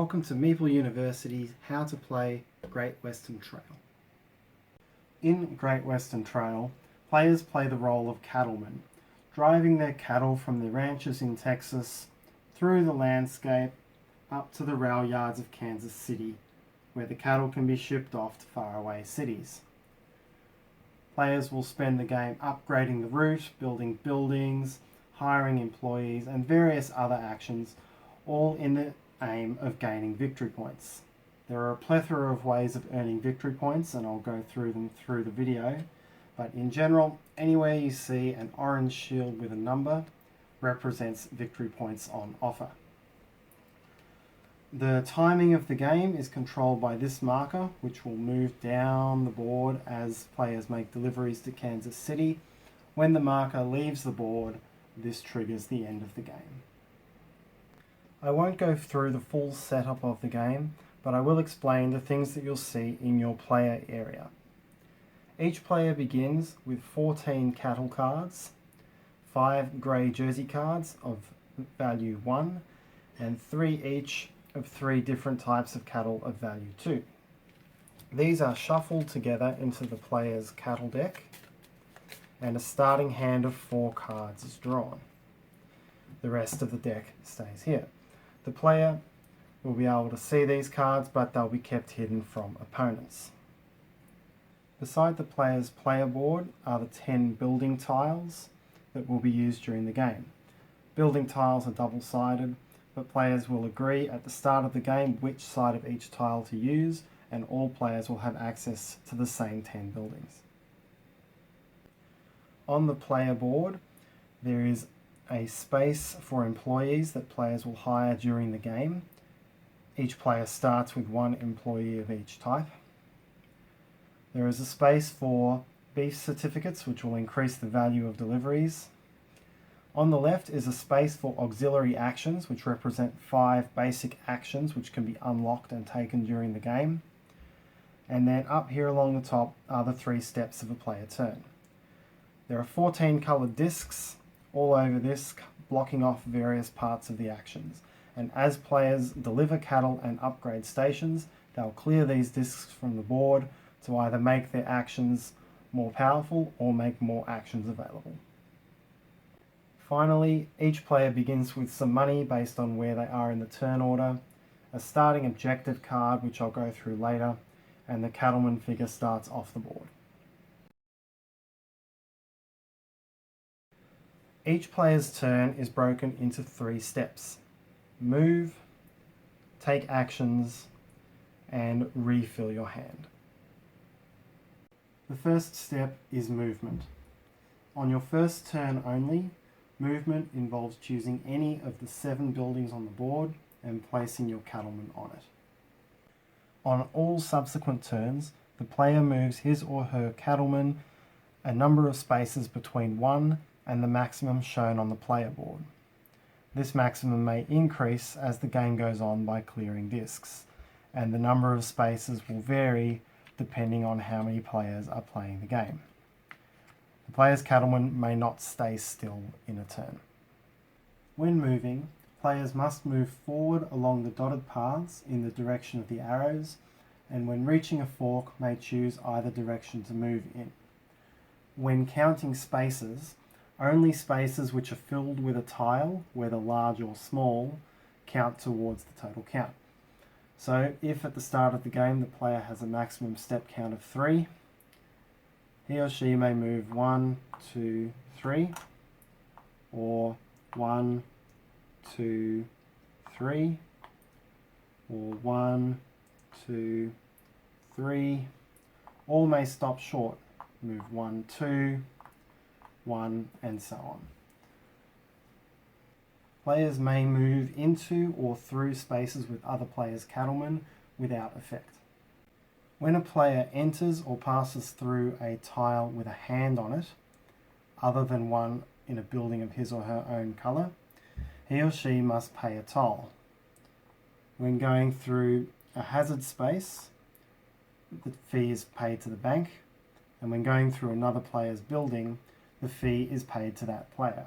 Welcome to Meeple University's How to Play Great Western Trail. In Great Western Trail, players play the role of cattlemen, driving their cattle from the ranches in Texas through the landscape up to the rail yards of Kansas City, where the cattle can be shipped off to faraway cities. Players will spend the game upgrading the route, building buildings, hiring employees, and various other actions, all in the aim of gaining victory points. There are a plethora of ways of earning victory points, and I'll go through them through the video, but in general, anywhere you see an orange shield with a number represents victory points on offer. The timing of the game is controlled by this marker, which will move down the board as players make deliveries to Kansas City. When the marker leaves the board, this triggers the end of the game. I won't go through the full setup of the game, but I will explain the things that you'll see in your player area. Each player begins with 14 cattle cards, 5 grey jersey cards of value 1, and 3 each of 3 different types of cattle of value 2. These are shuffled together into the player's cattle deck, and a starting hand of 4 cards is drawn. The rest of the deck stays here. The player will be able to see these cards, but they'll be kept hidden from opponents. Beside the player's player board are the 10 building tiles that will be used during the game. Building tiles are double-sided, but players will agree at the start of the game which side of each tile to use, and all players will have access to the same 10 buildings. On the player board, there is a space for employees that players will hire during the game. Each player starts with 1 employee of each type. There is a space for beef certificates, which will increase the value of deliveries. On the left is a space for auxiliary actions, which represent 5 basic actions which can be unlocked and taken during the game. And then up here along the top are the 3 steps of a player turn. There are 14 coloured discs all over this, blocking off various parts of the actions. And as players deliver cattle and upgrade stations, they'll clear these discs from the board to either make their actions more powerful or make more actions available. Finally, each player begins with some money based on where they are in the turn order, a starting objective card which I'll go through later, and the cattleman figure starts off the board. Each player's turn is broken into 3 steps: move, take actions, and refill your hand. The first step is movement. On your first turn only, movement involves choosing any of the 7 buildings on the board and placing your cattleman on it. On all subsequent turns, the player moves his or her cattleman a number of spaces between 1 and the maximum shown on the player board. This maximum may increase as the game goes on by clearing discs, and the number of spaces will vary depending on how many players are playing the game. The player's cattleman may not stay still in a turn. When moving, players must move forward along the dotted paths in the direction of the arrows, and when reaching a fork may choose either direction to move in. When counting spaces, only spaces which are filled with a tile, whether large or small, count towards the total count. So if at the start of the game the player has a maximum step count of 3, he or she may move 1, 2, 3, or 1, 2, 3, or 1, 2, 3. All may stop short, move 1, 2, 1, and so on. Players may move into or through spaces with other players' cattlemen without effect. When a player enters or passes through a tile with a hand on it, other than one in a building of his or her own colour, he or she must pay a toll. When going through a hazard space, the fee is paid to the bank, and when going through another player's building, the fee is paid to that player.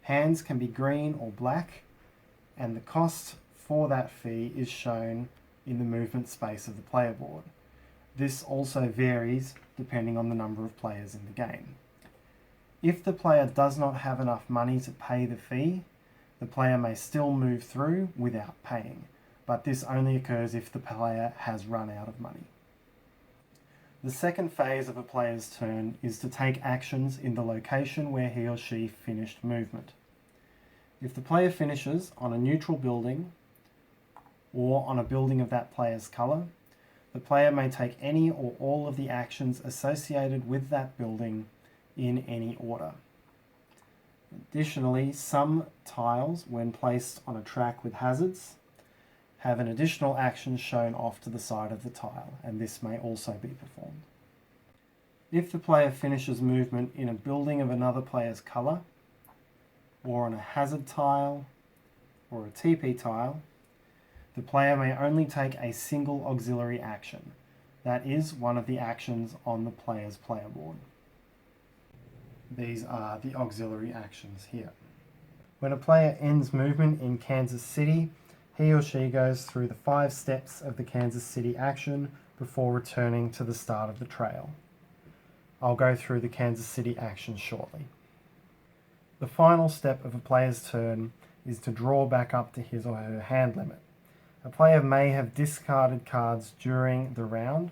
Hands can be green or black, and the cost for that fee is shown in the movement space of the player board. This also varies depending on the number of players in the game. If the player does not have enough money to pay the fee, the player may still move through without paying, but this only occurs if the player has run out of money. The second phase of a player's turn is to take actions in the location where he or she finished movement. If the player finishes on a neutral building or on a building of that player's colour, the player may take any or all of the actions associated with that building in any order. Additionally, some tiles, when placed on a track with hazards, have an additional action shown off to the side of the tile, and this may also be performed. If the player finishes movement in a building of another player's colour, or on a hazard tile, or a TP tile, the player may only take a single auxiliary action. That is one of the actions on the player's player board. These are the auxiliary actions here. When a player ends movement in Kansas City, he or she goes through the 5 steps of the Kansas City action before returning to the start of the trail. I'll go through the Kansas City action shortly. The final step of a player's turn is to draw back up to his or her hand limit. A player may have discarded cards during the round.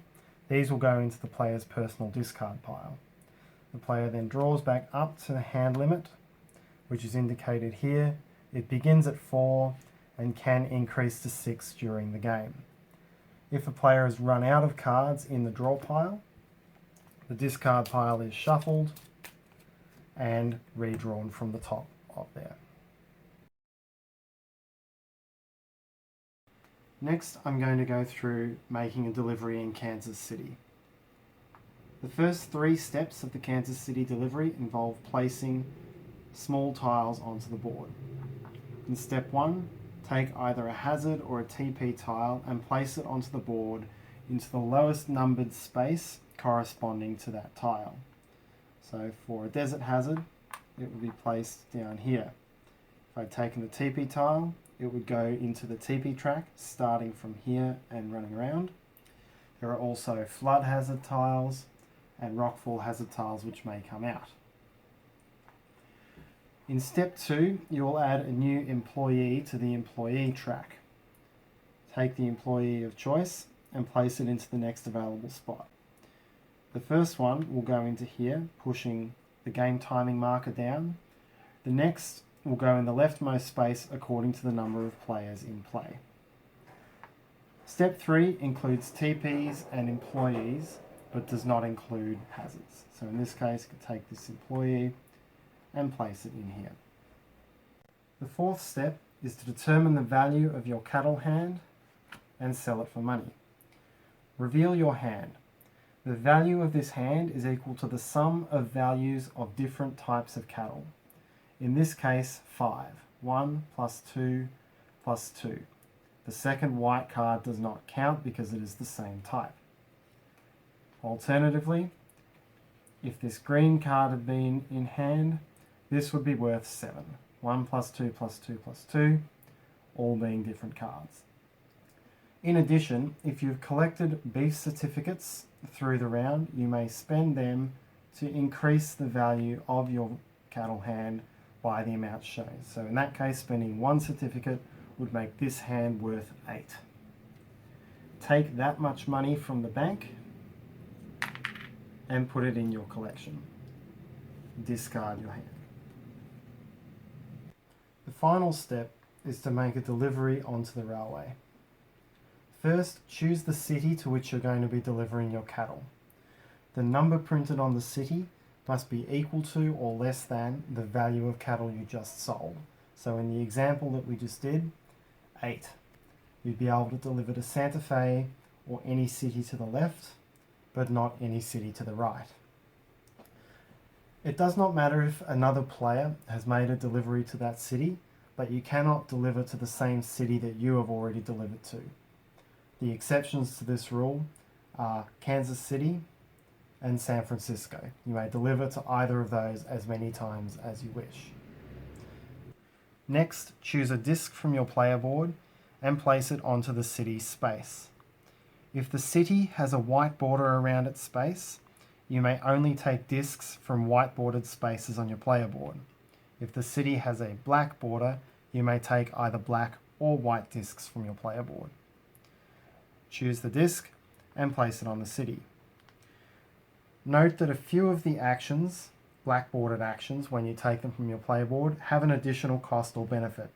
These will go into the player's personal discard pile. The player then draws back up to the hand limit, which is indicated here. It begins at 4 and can increase to 6 during the game. If a player has run out of cards in the draw pile, the discard pile is shuffled and redrawn from the top of there. Next, I'm going to go through making a delivery in Kansas City. The first 3 steps of the Kansas City delivery involve placing small tiles onto the board. In step 1, take either a hazard or a TP tile and place it onto the board into the lowest numbered space corresponding to that tile. So for a desert hazard, it would be placed down here. If I'd taken the TP tile, it would go into the TP track starting from here and running around. There are also flood hazard tiles and rockfall hazard tiles which may come out. In step 2, you will add a new employee to the employee track. Take the employee of choice and place it into the next available spot. The first one will go into here, pushing the game timing marker down. The next will go in the leftmost space according to the number of players in play. Step 3 includes TPs and employees, but does not include hazards. So in this case, you could take this employee and place it in here. The fourth step is to determine the value of your cattle hand and sell it for money. Reveal your hand. The value of this hand is equal to the sum of values of different types of cattle. In this case, 5. 1 plus 2 plus 2. The second white card does not count because it is the same type. Alternatively, if this green card had been in hand, this would be worth 7. 1 plus 2 plus 2 plus 2, all being different cards. In addition, if you've collected beef certificates through the round, you may spend them to increase the value of your cattle hand by the amount shown. So in that case, spending 1 certificate would make this hand worth 8. Take that much money from the bank and put it in your collection. Discard your hand. The final step is to make a delivery onto the railway. First, choose the city to which you're going to be delivering your cattle. The number printed on the city must be equal to or less than the value of cattle you just sold. So in the example that we just did, 8. You'd be able to deliver to Santa Fe or any city to the left, but not any city to the right. It does not matter if another player has made a delivery to that city, but you cannot deliver to the same city that you have already delivered to. The exceptions to this rule are Kansas City and San Francisco. You may deliver to either of those as many times as you wish. Next, choose a disc from your player board and place it onto the city's space. If the city has a white border around its space, you may only take discs from white bordered spaces on your player board. If the city has a black border, you may take either black or white discs from your player board. Choose the disc and place it on the city. Note that a few of the actions, black bordered actions, when you take them from your player board, have an additional cost or benefit.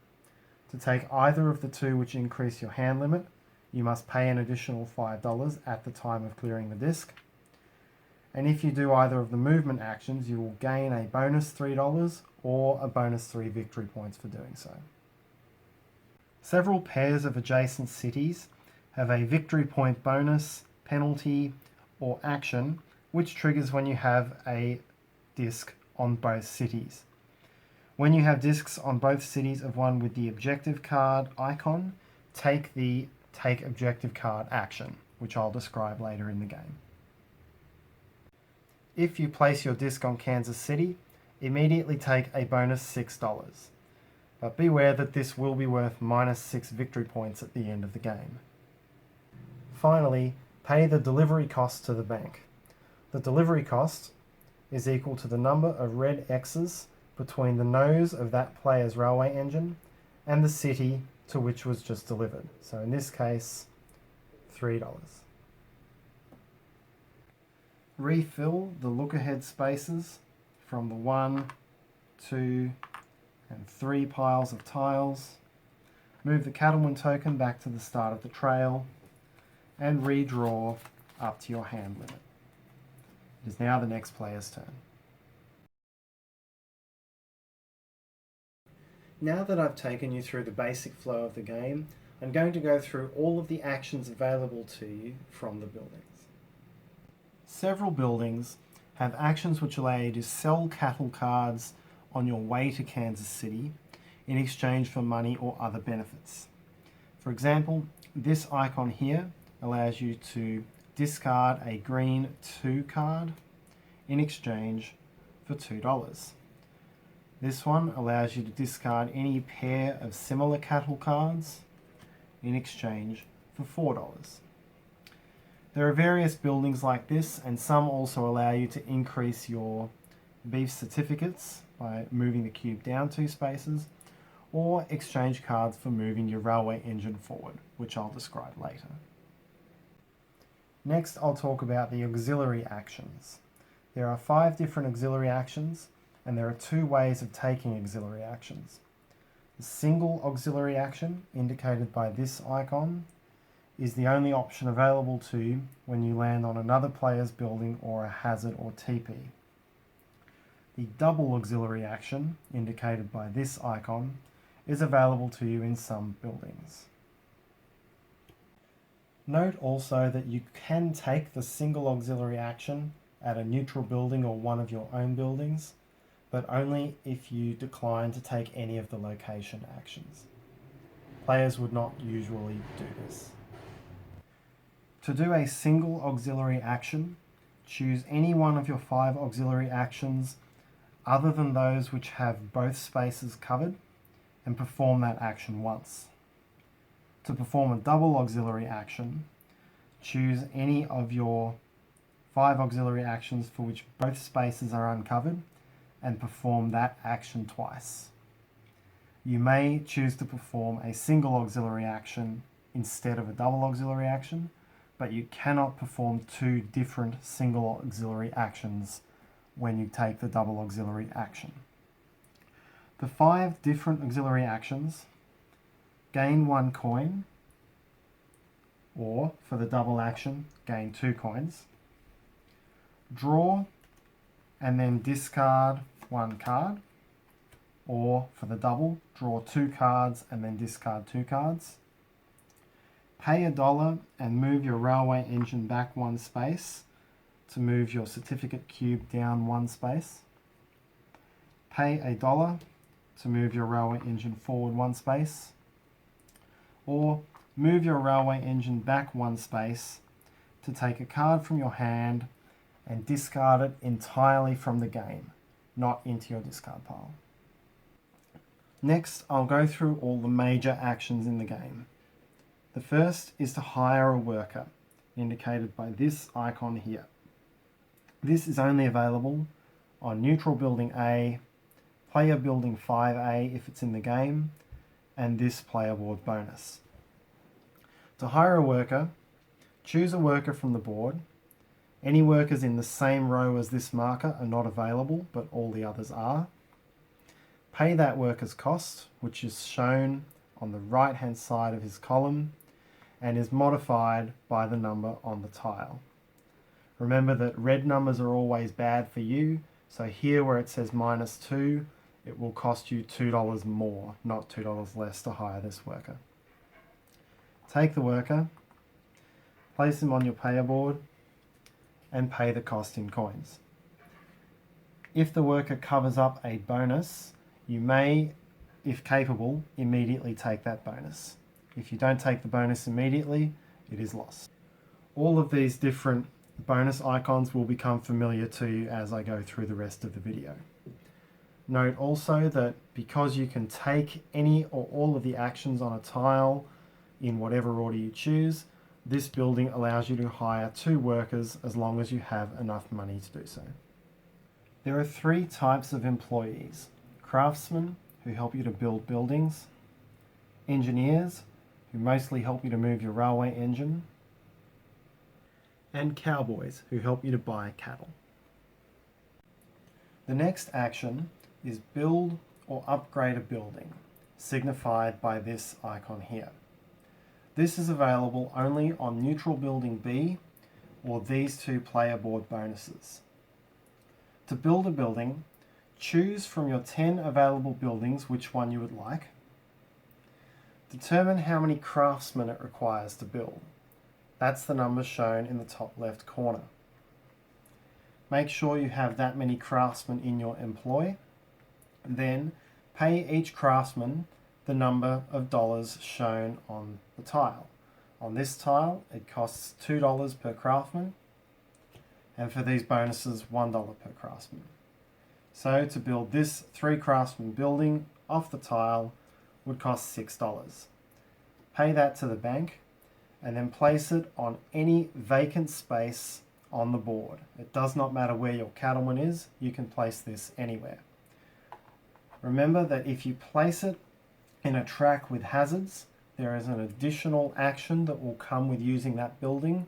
To take either of the two which increase your hand limit, you must pay an additional $5 at the time of clearing the disc. And if you do either of the movement actions, you will gain a bonus $3 or a bonus 3 victory points for doing so. Several pairs of adjacent cities have a victory point bonus, penalty, or action, which triggers when you have a disc on both cities. When you have discs on both cities of one with the objective card icon, take the Take Objective Card action, which I'll describe later in the game. If you place your disc on Kansas City, immediately take a bonus $6. But beware that this will be worth minus 6 victory points at the end of the game. Finally, pay the delivery cost to the bank. The delivery cost is equal to the number of red X's between the nose of that player's railway engine and the city to which was just delivered. So in this case, $3. Refill the look-ahead spaces from the 1, 2, and 3 piles of tiles. Move the cattleman token back to the start of the trail and redraw up to your hand limit. It is now the next player's turn. Now that I've taken you through the basic flow of the game, I'm going to go through all of the actions available to you from the buildings. Several buildings have actions which allow you to sell cattle cards on your way to Kansas City in exchange for money or other benefits. For example, this icon here allows you to discard a green 2 card in exchange for $2. This one allows you to discard any pair of similar cattle cards in exchange for $4. There are various buildings like this, and some also allow you to increase your beef certificates by moving the cube down 2 spaces, or exchange cards for moving your railway engine forward, which I'll describe later. Next, I'll talk about the auxiliary actions. There are 5 different auxiliary actions, and there are 2 ways of taking auxiliary actions. The single auxiliary action, indicated by this icon, is the only option available to you when you land on another player's building or a hazard or TP. The double auxiliary action, indicated by this icon, is available to you in some buildings. Note also that you can take the single auxiliary action at a neutral building or one of your own buildings, but only if you decline to take any of the location actions. Players would not usually do this. To do a single auxiliary action, choose any one of your 5 auxiliary actions other than those which have both spaces covered and perform that action once. To perform a double auxiliary action, choose any of your 5 auxiliary actions for which both spaces are uncovered and perform that action twice. You may choose to perform a single auxiliary action instead of a double auxiliary action, but you cannot perform 2 different single auxiliary actions when you take the double auxiliary action. The 5 different auxiliary actions: gain 1 coin, or for the double action, gain 2 coins, draw and then discard 1 card, or for the double, draw 2 cards and then discard 2 cards, pay $1 and move your railway engine back 1 space to move your certificate cube down 1 space, pay $1 to move your railway engine forward 1 space, or move your railway engine back 1 space to take a card from your hand and discard it entirely from the game, not into your discard pile. Next, I'll go through all the major actions in the game. The first is to hire a worker, indicated by this icon here. This is only available on neutral building A, player building 5A if it's in the game, and this player board bonus. To hire a worker, choose a worker from the board. Any workers in the same row as this marker are not available, but all the others are. Pay that worker's cost, which is shown on the right-hand side of his column and is modified by the number on the tile. Remember that red numbers are always bad for you, so here where it says -2, it will cost you $2 more, not $2 less to hire this worker. Take the worker, place him on your payer board, and pay the cost in coins. If the worker covers up a bonus, you may, if capable, immediately take that bonus. If you don't take the bonus immediately, it is lost. All of these different bonus icons will become familiar to you as I go through the rest of the video. Note also that because you can take any or all of the actions on a tile in whatever order you choose, this building allows you to hire 2 workers as long as you have enough money to do so. There are 3 types of employees: craftsmen, who help you to build buildings; engineers, who mostly help you to move your railway engine; and cowboys, who help you to buy cattle. The next action is build or upgrade a building, signified by this icon here. This is available only on neutral building B or these 2 player board bonuses. To build a building, choose from your 10 available buildings which one you would like. Determine how many craftsmen it requires to build. That's the number shown in the top left corner. Make sure you have that many craftsmen in your employ. Then pay each craftsman the number of dollars shown on the tile. On this tile, it costs $2 per craftsman, and for these bonuses, $1 per craftsman. So to build this 3 craftsman building off the tile would cost $6. Pay that to the bank and then place it on any vacant space on the board. It does not matter where your cattleman is, you can place this anywhere. Remember that if you place it in a track with hazards, there is an additional action that will come with using that building,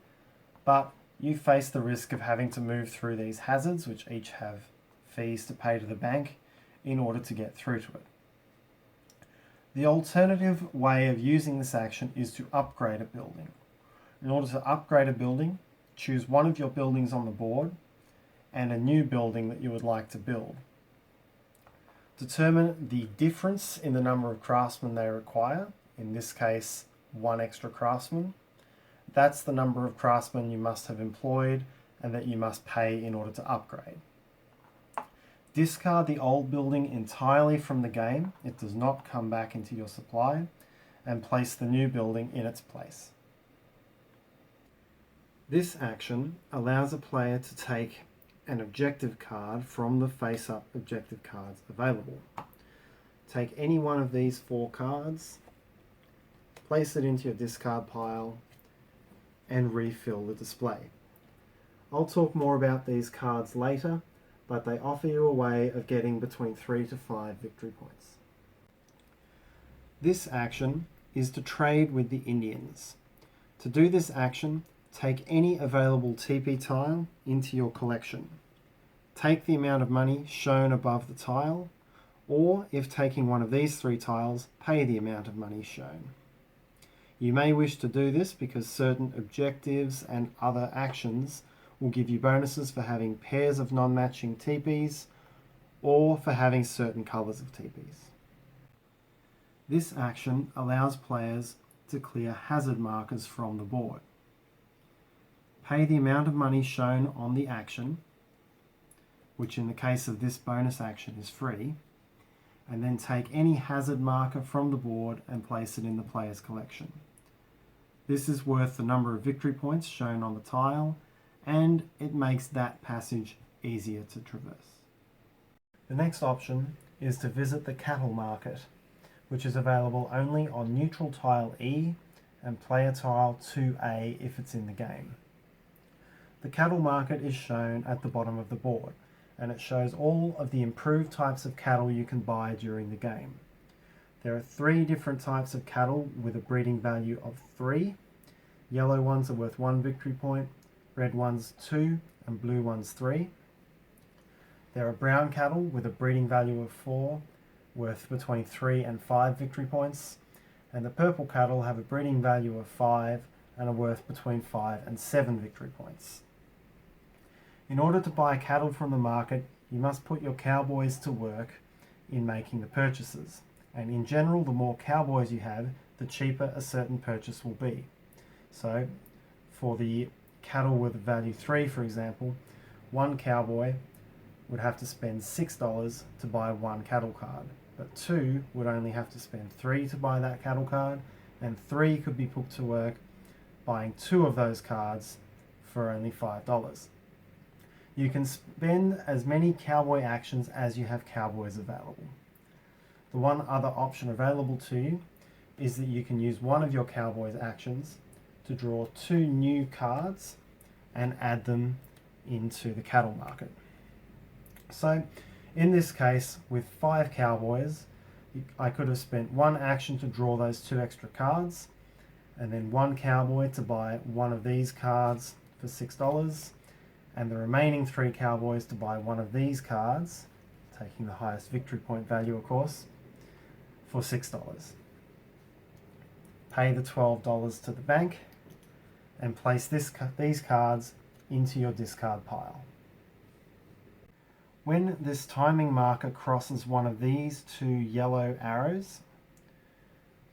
but you face the risk of having to move through these hazards, which each have fees to pay to the bank in order to get through to it. The alternative way of using this action is to upgrade a building. In order to upgrade a building, choose one of your buildings on the board and a new building that you would like to build. Determine the difference in the number of craftsmen they require, in this case 1 extra craftsman. That's the number of craftsmen you must have employed and that you must pay in order to upgrade. Discard the old building entirely from the game, it does not come back into your supply, and place the new building in its place. This action allows a player to take an objective card from the face-up objective cards available. Take any one of these 4 cards, place it into your discard pile, and refill the display. I'll talk more about these cards later, but they offer you a way of getting between 3 to 5 victory points. This action is to trade with the Indians. To do this action, take any available TP tile into your collection. Take the amount of money shown above the tile, or if taking one of these 3 tiles, pay the amount of money shown. You may wish to do this because certain objectives and other actions will give you bonuses for having pairs of non-matching TPs or for having certain colours of TPs. This action allows players to clear hazard markers from the board. Pay the amount of money shown on the action, which in the case of this bonus action is free, and then take any hazard marker from the board and place it in the player's collection. This is worth the number of victory points shown on the tile, and it makes that passage easier to traverse. The next option is to visit the cattle market, which is available only on neutral tile E and player tile 2A if it's in the game. The cattle market is shown at the bottom of the board, and it shows all of the improved types of cattle you can buy during the game. There are 3 different types of cattle with a breeding value of 3. Yellow ones are worth 1 victory point, red ones 2, and blue ones 3. There are brown cattle with a breeding value of 4, worth between 3 and 5 victory points, and the purple cattle have a breeding value of 5 and are worth between 5 and 7 victory points. In order to buy cattle from the market, you must put your cowboys to work in making the purchases, and in general, the more cowboys you have, the cheaper a certain purchase will be. So, for the cattle with value 3, for example, one cowboy would have to spend $6 to buy one cattle card, but 2 would only have to spend 3 to buy that cattle card, and 3 could be put to work buying 2 of those cards for only $5. You can spend as many cowboy actions as you have cowboys available. The one other option available to you is that you can use one of your cowboys actions to draw 2 new cards and add them into the cattle market. So in this case, with 5 cowboys, I could have spent 1 action to draw those 2 extra cards, and then 1 cowboy to buy one of these cards for $6, and the remaining 3 cowboys to buy one of these cards, taking the highest victory point value of course, for $6. Pay the $12 to the bank and place these cards into your discard pile. When this timing marker crosses one of these 2 yellow arrows,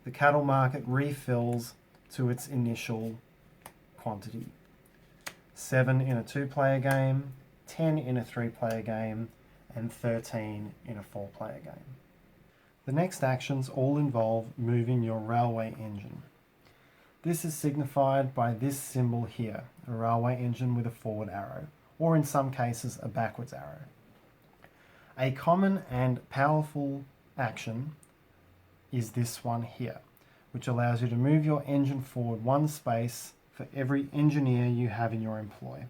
the cattle market refills to its initial quantity. 7 in a 2-player game, 10 in a 3-player game, and 13 in a 4-player game. The next actions all involve moving your railway engine. This is signified by this symbol here, a railway engine with a forward arrow, or in some cases a backwards arrow. A common and powerful action is this one here, which allows you to move your engine forward 1 space for every engineer you have in your employ,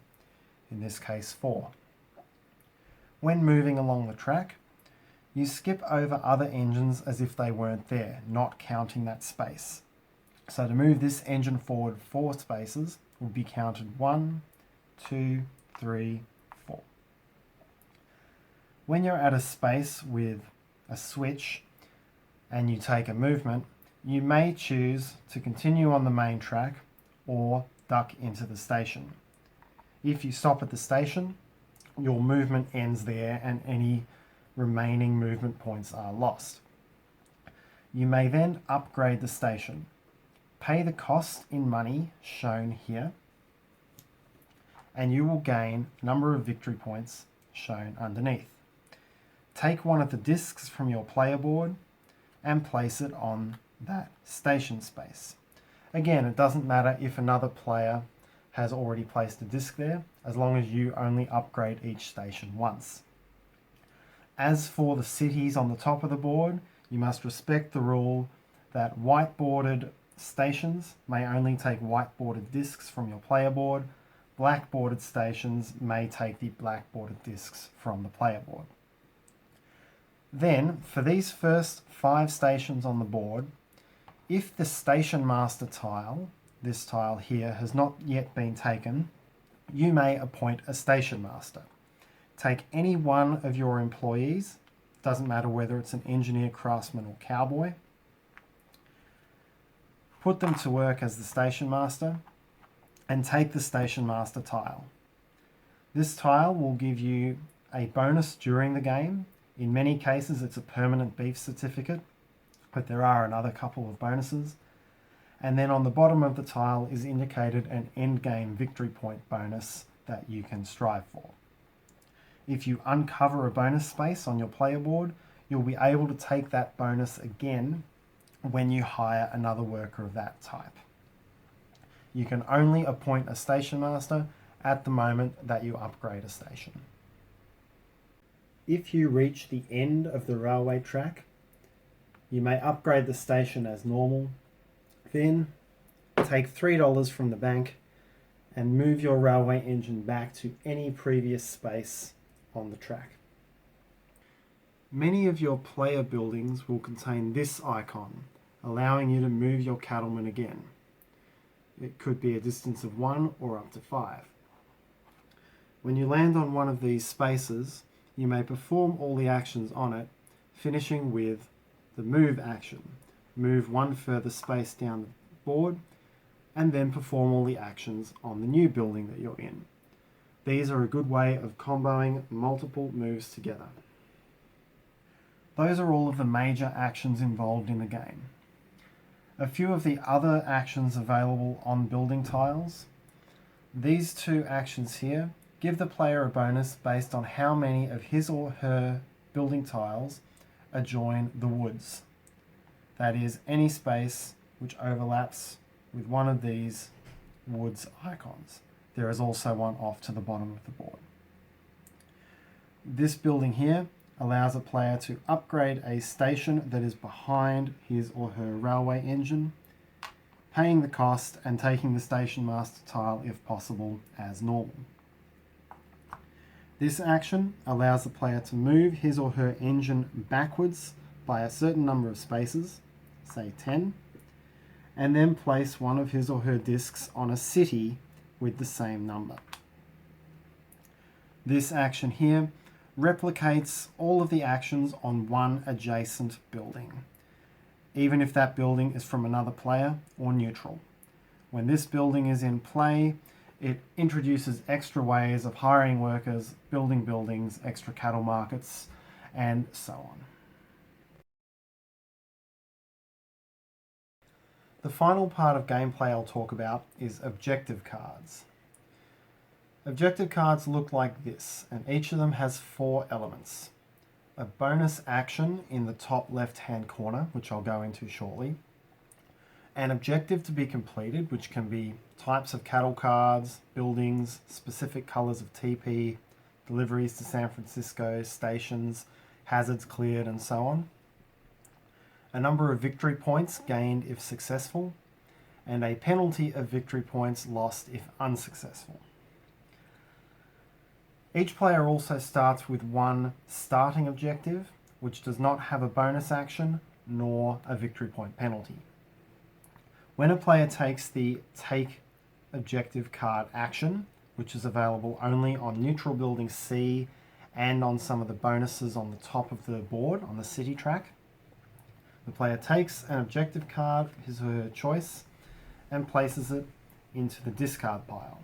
in this case 4. When moving along the track, you skip over other engines as if they weren't there, not counting that space. So to move this engine forward 4 spaces will be counted 1, 2, 3, 4. When you're at a space with a switch and you take a movement, you may choose to continue on the main track or duck into the station. If you stop at the station, your movement ends there and any remaining movement points are lost. You may then upgrade the station. Pay the cost in money shown here, and you will gain a number of victory points shown underneath. Take one of the discs from your player board and place it on that station space. Again, it doesn't matter if another player has already placed a disc there, as long as you only upgrade each station once. As for the cities on the top of the board, you must respect the rule that white-bordered stations may only take white-bordered discs from your player board. Black-bordered stations may take the black-bordered discs from the player board. Then, for these first 5 stations on the board, if the Station Master tile, this tile here, has not yet been taken, you may appoint a Station Master. Take any one of your employees, doesn't matter whether it's an engineer, craftsman or cowboy, put them to work as the Station Master and take the Station Master tile. This tile will give you a bonus during the game. In many cases it's a permanent beef certificate, but there are another couple of bonuses. And then on the bottom of the tile is indicated an endgame victory point bonus that you can strive for. If you uncover a bonus space on your player board, you'll be able to take that bonus again when you hire another worker of that type. You can only appoint a Station Master at the moment that you upgrade a station. If you reach the end of the railway track, you may upgrade the station as normal. Then take $3 from the bank and move your railway engine back to any previous space on the track. Many of your player buildings will contain this icon, allowing you to move your cattlemen again. It could be a distance of 1 or up to 5. When you land on one of these spaces, you may perform all the actions on it, finishing with the move action. Move one further space down the board, and then perform all the actions on the new building that you're in. These are a good way of comboing multiple moves together. Those are all of the major actions involved in the game. A few of the other actions available on building tiles. These two actions here give the player a bonus based on how many of his or her building tiles adjoin the woods. That is, any space which overlaps with one of these woods icons. There is also one off to the bottom of the board. This building here allows a player to upgrade a station that is behind his or her railway engine, paying the cost and taking the station master tile if possible as normal. This action allows the player to move his or her engine backwards by a certain number of spaces, say 10, and then place one of his or her discs on a city with the same number. This action here replicates all of the actions on one adjacent building, even if that building is from another player or neutral. When this building is in play, it introduces extra ways of hiring workers, building buildings, extra cattle markets, and so on. The final part of gameplay I'll talk about is objective cards. Objective cards look like this, and each of them has 4 elements. A bonus action in the top left-hand corner, which I'll go into shortly. An objective to be completed, which can be types of cattle cards, buildings, specific colours of TP, deliveries to San Francisco, stations, hazards cleared, and so on. A number of victory points gained if successful, and a penalty of victory points lost if unsuccessful. Each player also starts with one starting objective, which does not have a bonus action nor a victory point penalty. When a player takes the take objective card action, which is available only on neutral building C and on some of the bonuses on the top of the board on the city track, the player takes an objective card, his or her choice, and places it into the discard pile.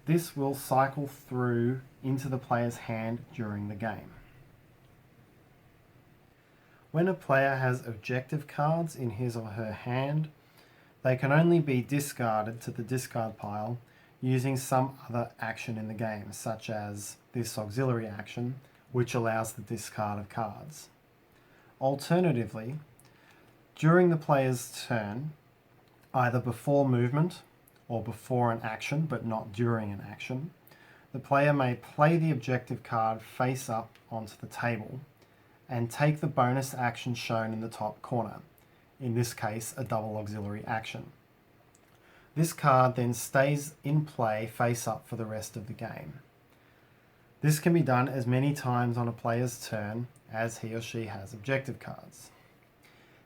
This will cycle through into the player's hand during the game. When a player has objective cards in his or her hand, they can only be discarded to the discard pile using some other action in the game, such as this auxiliary action, which allows the discard of cards. Alternatively, during the player's turn, either before movement or before an action, but not during an action, the player may play the objective card face up onto the table and take the bonus action shown in the top corner, in this case a double auxiliary action. This card then stays in play face up for the rest of the game. This can be done as many times on a player's turn as he or she has objective cards.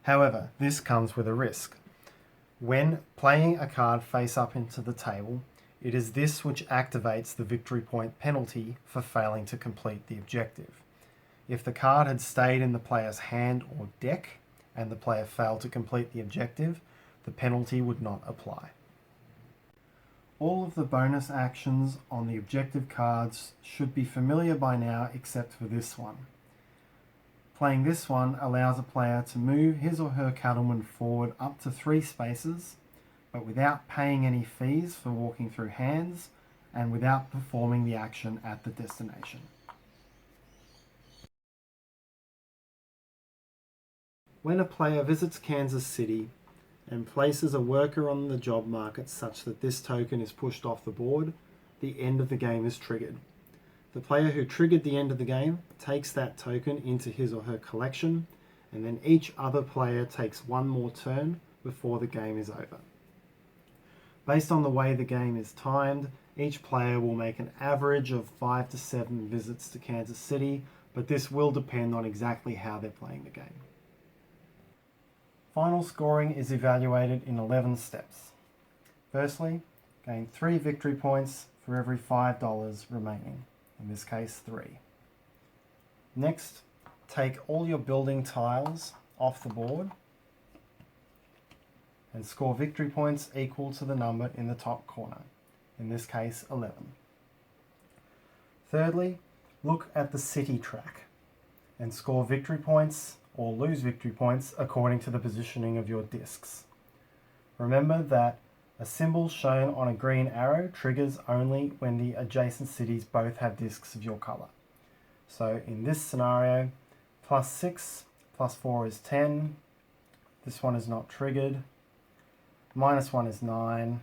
However, this comes with a risk. When playing a card face up into the table, it is this which activates the victory point penalty for failing to complete the objective. If the card had stayed in the player's hand or deck and the player failed to complete the objective, the penalty would not apply. All of the bonus actions on the objective cards should be familiar by now except for this one. Playing this one allows a player to move his or her cattleman forward up to 3 spaces, but without paying any fees for walking through hands and without performing the action at the destination. When a player visits Kansas City and places a worker on the job market such that this token is pushed off the board, the end of the game is triggered. The player who triggered the end of the game takes that token into his or her collection, and then each other player takes one more turn before the game is over. Based on the way the game is timed, each player will make an average of 5 to 7 visits to Kansas City, but this will depend on exactly how they're playing the game. Final scoring is evaluated in 11 steps. Firstly, gain 3 victory points for every $5 remaining, in this case 3. Next, take all your building tiles off the board and score victory points equal to the number in the top corner, in this case 11. Thirdly, look at the city track and score victory points or lose victory points according to the positioning of your discs. Remember that a symbol shown on a green arrow triggers only when the adjacent cities both have discs of your colour. So in this scenario, +6 + 4 is 10. This one is not triggered. -1 is 9.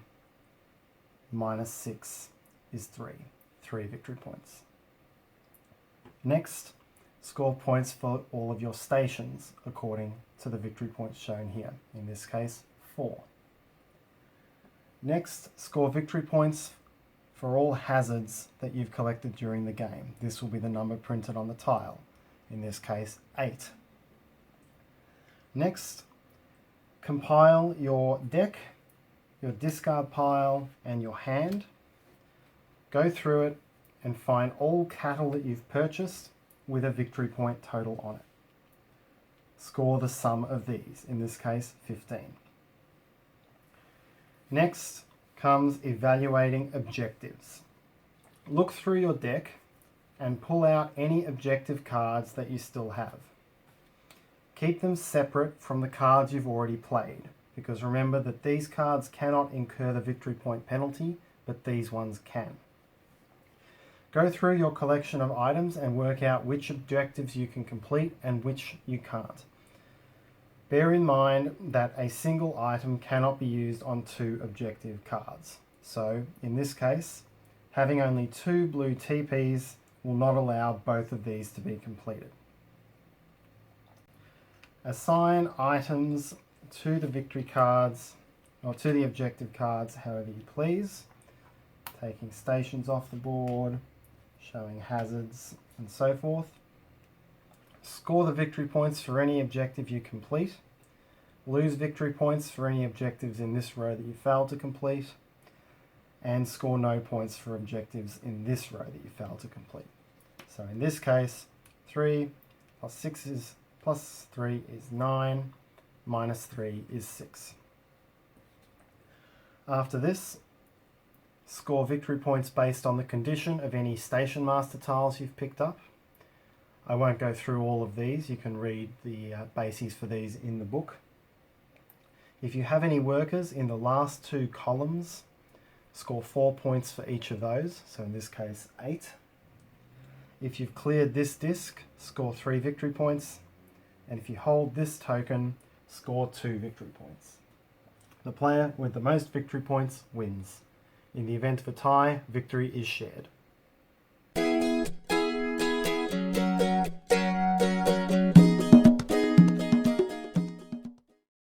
-6 is 3. 3 victory points. Next, score points for all of your stations according to the victory points shown here. In this case, 4. Next, score victory points for all hazards that you've collected during the game. This will be the number printed on the tile. In this case, 8. Next, compile your deck, your discard pile, and your hand. Go through it and find all cattle that you've purchased with a victory point total on it. Score the sum of these, in this case 15. Next comes evaluating objectives. Look through your deck and pull out any objective cards that you still have. Keep them separate from the cards you've already played, because remember that these cards cannot incur the victory point penalty, but these ones can. Go through your collection of items and work out which objectives you can complete and which you can't. Bear in mind that a single item cannot be used on 2 objective cards. So, in this case, having only 2 blue TPs will not allow both of these to be completed. Assign items to the victory cards, or to the objective cards, however you please. Taking stations off the board, showing hazards, and so forth. Score the victory points for any objective you complete. Lose victory points for any objectives in this row that you failed to complete. And score no points for objectives in this row that you failed to complete. So in this case, 3 + 6 is +3 is 9, -3 is 6. After this, score victory points based on the condition of any Station Master tiles you've picked up. I won't go through all of these. You can read the bases for these in the book. If you have any workers in the last 2 columns, score 4 points for each of those. So in this case, 8. If you've cleared this disc, score 3 victory points. And if you hold this token, score 2 victory points. The player with the most victory points wins. In the event of a tie, victory is shared.